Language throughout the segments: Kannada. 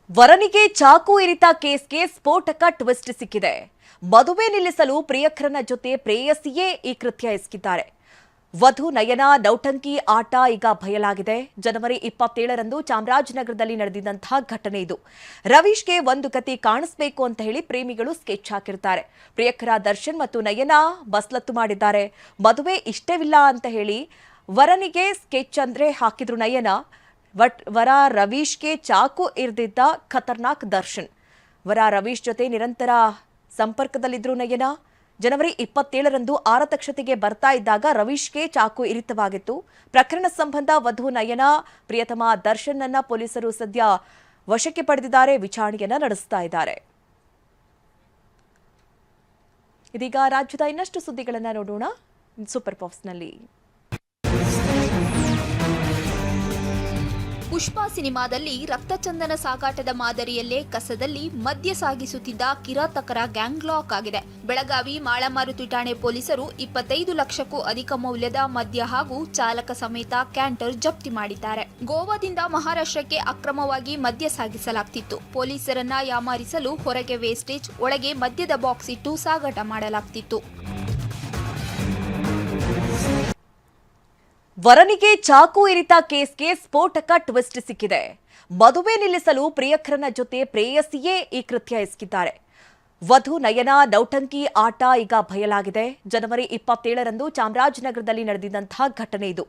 ವರನಿಗೆ ಚಾಕು ಇರಿತ ಕೇಸ್ಗೆ ಸ್ಫೋಟಕ ಟ್ವಿಸ್ಟ್ ಸಿಕ್ಕಿದೆ. ಮದುವೆ ನಿಲ್ಲಿಸಲು ಪ್ರಿಯಕರನ ಜೊತೆ ಪ್ರೇಯಸಿಯೇ ಈ ಕೃತ್ಯ ಎಸಗಿದ್ದಾರೆ. ವಧು ನಯನ ನೌಟಂಕಿ ಆಟ ಈಗ ಬಯಲಾಗಿದೆ. ಜನವರಿ 27ರಂದು ಚಾಮರಾಜನಗರದಲ್ಲಿ ನಡೆದಿದ್ದಂತಹ ಘಟನೆ ಇದು. ರವೀಶ್ಗೆ ಒಂದು ಕತೆ ಕಾಣಿಸಬೇಕು ಅಂತ ಹೇಳಿ ಪ್ರೇಮಿಗಳು ಸ್ಕೆಚ್ ಹಾಕಿರ್ತಾರೆ. ಪ್ರಿಯಕರ ದರ್ಶನ್ ಮತ್ತು ನಯನ ಬಸ್ಲತ್ತು ಮಾಡಿದ್ದಾರೆ. ಮದುವೆ ಇಷ್ಟವಿಲ್ಲ ಅಂತ ಹೇಳಿ ವರನಿಗೆ ಸ್ಕೆಚ್ ಅಂದ್ರೆ ಹಾಕಿದ್ರು ನಯನ. ವರ ರವೀಶ್ಗೆ ಚಾಕು ಇರಿದಿದ್ದ ಖತರ್ನಾಕ್ ದರ್ಶನ್. ವರ ರವೀಶ್ ಜೊತೆ ನಿರಂತರ ಸಂಪರ್ಕದಲ್ಲಿದ್ರು ನಯನ. ಜನವರಿ 27ರಂದು ಆರತಕ್ಷತೆಗೆ ಬರ್ತಾ ಇದ್ದಾಗ ರವೀಶ್ಗೆ ಚಾಕು ಇರಿತವಾಗಿತ್ತು. ಪ್ರಕರಣ ಸಂಬಂಧ ವಧು ನಯನ ಪ್ರಿಯತಮ ದರ್ಶನ್ ಅನ್ನ ಪೊಲೀಸರು ಸದ್ಯ ವಶಕ್ಕೆ ಪಡೆದಿದ್ದಾರೆ. ವಿಚಾರಣೆಯನ್ನ ನಡೆಸ್ತಾ ಇದ್ದಾರೆ. ಇದೀಗ ರಾಜ್ಯದ ಇನ್ನಷ್ಟು ಸುದ್ದಿಗಳನ್ನ ನೋಡೋಣ ಸೂಪರ್ ಪಾಪ್ಸ್ನಲ್ಲಿ. ಪುಷ್ಪ ಸಿನಿಮಾದಲ್ಲಿ ರಕ್ತಚಂದನ ಸಾಗಾಟದ ಮಾದರಿಯಲ್ಲೇ ಕಸದಲ್ಲಿ ಮದ್ಯ ಸಾಗಿಸುತ್ತಿದ್ದ ಕಿರಾತಕರ ಗ್ಯಾಂಗ್ ಲಾಕ್ ಆಗಿದೆ. ಬೆಳಗಾವಿ ಮಾಳಮಾರುತಿ ಠಾಣೆ ಪೊಲೀಸರು 25 ಲಕ್ಷಕ್ಕೂ ಅಧಿಕ ಮೌಲ್ಯದ ಮದ್ಯ ಹಾಗೂ ಚಾಲಕ ಸಮೇತ ಕ್ಯಾಂಟರ್ ಜಪ್ತಿ ಮಾಡಿದ್ದಾರೆ. ಗೋವಾದಿಂದ ಮಹಾರಾಷ್ಟ್ರಕ್ಕೆ ಅಕ್ರಮವಾಗಿ ಮದ್ಯ ಸಾಗಿಸಲಾಗ್ತಿತ್ತು. ಪೊಲೀಸರನ್ನ ಯಾಮಾರಿಸಲು ಹೊರಗೆ ವೇಸ್ಟೇಜ್, ಒಳಗೆ ಮದ್ಯದ ಬಾಕ್ಸ್ ಇಟ್ಟು ಸಾಗಾಟ ಮಾಡಲಾಗ್ತಿತ್ತು. ವರನಿಗೆ ಚಾಕು ಇರಿತ ಕೇಸ್ಗೆ ಸ್ಫೋಟಕ ಟ್ವಿಸ್ಟ್ ಸಿಕ್ಕಿದೆ. ಮದುವೆ ನಿಲ್ಲಿಸಲು ಪ್ರಿಯಕರನ ಜೊತೆ ಪ್ರೇಯಸಿಯೇ ಈ ಕೃತ್ಯ ಎಸಗಿದ್ದಾರೆ. ವಧು ನಯನ ನೌಟಂಕಿ ಆಟ ಈಗ ಬಯಲಾಗಿದೆ. ಜನವರಿ 27ರಂದು ಚಾಮರಾಜನಗರದಲ್ಲಿ ನಡೆದಿದ್ದಂತಹ ಘಟನೆ ಇದು.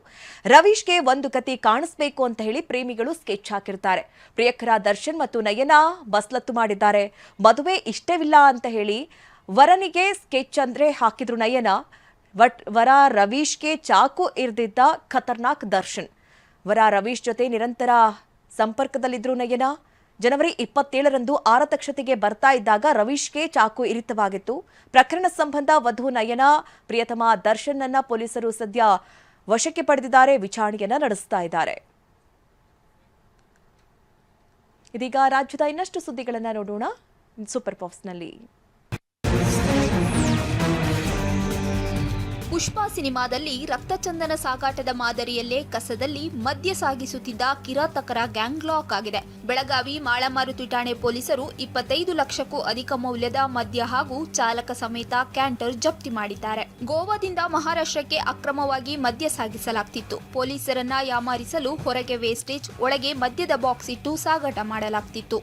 ರವೀಶ್ಗೆ ಒಂದು ಕತೆ ಕಾಣಿಸಬೇಕು ಅಂತ ಹೇಳಿ ಪ್ರೇಮಿಗಳು ಸ್ಕೆಚ್ ಹಾಕಿರ್ತಾರೆ. ಪ್ರಿಯಕರ ದರ್ಶನ್ ಮತ್ತು ನಯನ ಬಸ್ಲತ್ತು ಮಾಡಿದ್ದಾರೆ. ಮದುವೆ ಇಷ್ಟವಿಲ್ಲ ಅಂತ ಹೇಳಿ ವರನಿಗೆ ಸ್ಕೆಚ್ ಅಂದ್ರೆ ಹಾಕಿದ್ರು ನಯನ. ವರ ರವೀಶ್ಗೆ ಚಾಕು ಇರಿದಿದ್ದ ಖತರ್ನಾಕ್ ದರ್ಶನ್. ವರ ರವೀಶ್ ಜೊತೆ ನಿರಂತರ ಸಂಪರ್ಕದಲ್ಲಿದ್ರು ನಯನ. ಜನವರಿ 27ರಂದು ಆರತಕ್ಷತೆಗೆ ಬರ್ತಾ ಇದ್ದಾಗ ರವೀಶ್ಗೆ ಚಾಕು ಇರಿತವಾಗಿತ್ತು. ಪ್ರಕರಣ ಸಂಬಂಧ ವಧು ನಯನ ಪ್ರಿಯತಮ ದರ್ಶನ್ ಅನ್ನ ಪೊಲೀಸರು ಸದ್ಯ ವಶಕ್ಕೆ ಪಡೆದಿದ್ದಾರೆ. ವಿಚಾರಣೆಯನ್ನ ನಡೆಸ್ತಾ ಇದ್ದಾರೆ. ಇದೀಗ ರಾಜ್ಯದ ಇನ್ನಷ್ಟು ಸುದ್ದಿಗಳನ್ನ ನೋಡೋಣ ಸೂಪರ್ ಪಾಪ್ಸ್ನಲ್ಲಿ. ಪುಷ್ಪ ಸಿನಿಮಾದಲ್ಲಿ ರಕ್ತಚಂದನ ಸಾಗಾಟದ ಮಾದರಿಯಲ್ಲೇ ಕಸದಲ್ಲಿ ಮದ್ಯ ಸಾಗಿಸುತ್ತಿದ್ದ ಕಿರಾತಕರ ಗ್ಯಾಂಗ್ ಲಾಕ್ ಆಗಿದೆ. ಬೆಳಗಾವಿ ಮಾಳಮಾರುತಿ ಠಾಣೆ ಪೊಲೀಸರು 25 ಲಕ್ಷಕ್ಕೂ ಅಧಿಕ ಮೌಲ್ಯದ ಮದ್ಯ ಹಾಗೂ ಚಾಲಕ ಸಮೇತ ಕ್ಯಾಂಟರ್ ಜಪ್ತಿ ಮಾಡಿದ್ದಾರೆ. ಗೋವಾದಿಂದ ಮಹಾರಾಷ್ಟ್ರಕ್ಕೆ ಅಕ್ರಮವಾಗಿ ಮದ್ಯ ಸಾಗಿಸಲಾಗ್ತಿತ್ತು. ಪೊಲೀಸರನ್ನ ಯಾಮಾರಿಸಲು ಹೊರಗೆ ವೇಸ್ಟೇಜ್, ಒಳಗೆ ಮದ್ಯದ ಬಾಕ್ಸ್ ಇಟ್ಟು ಸಾಗಾಟ ಮಾಡಲಾಗ್ತಿತ್ತು.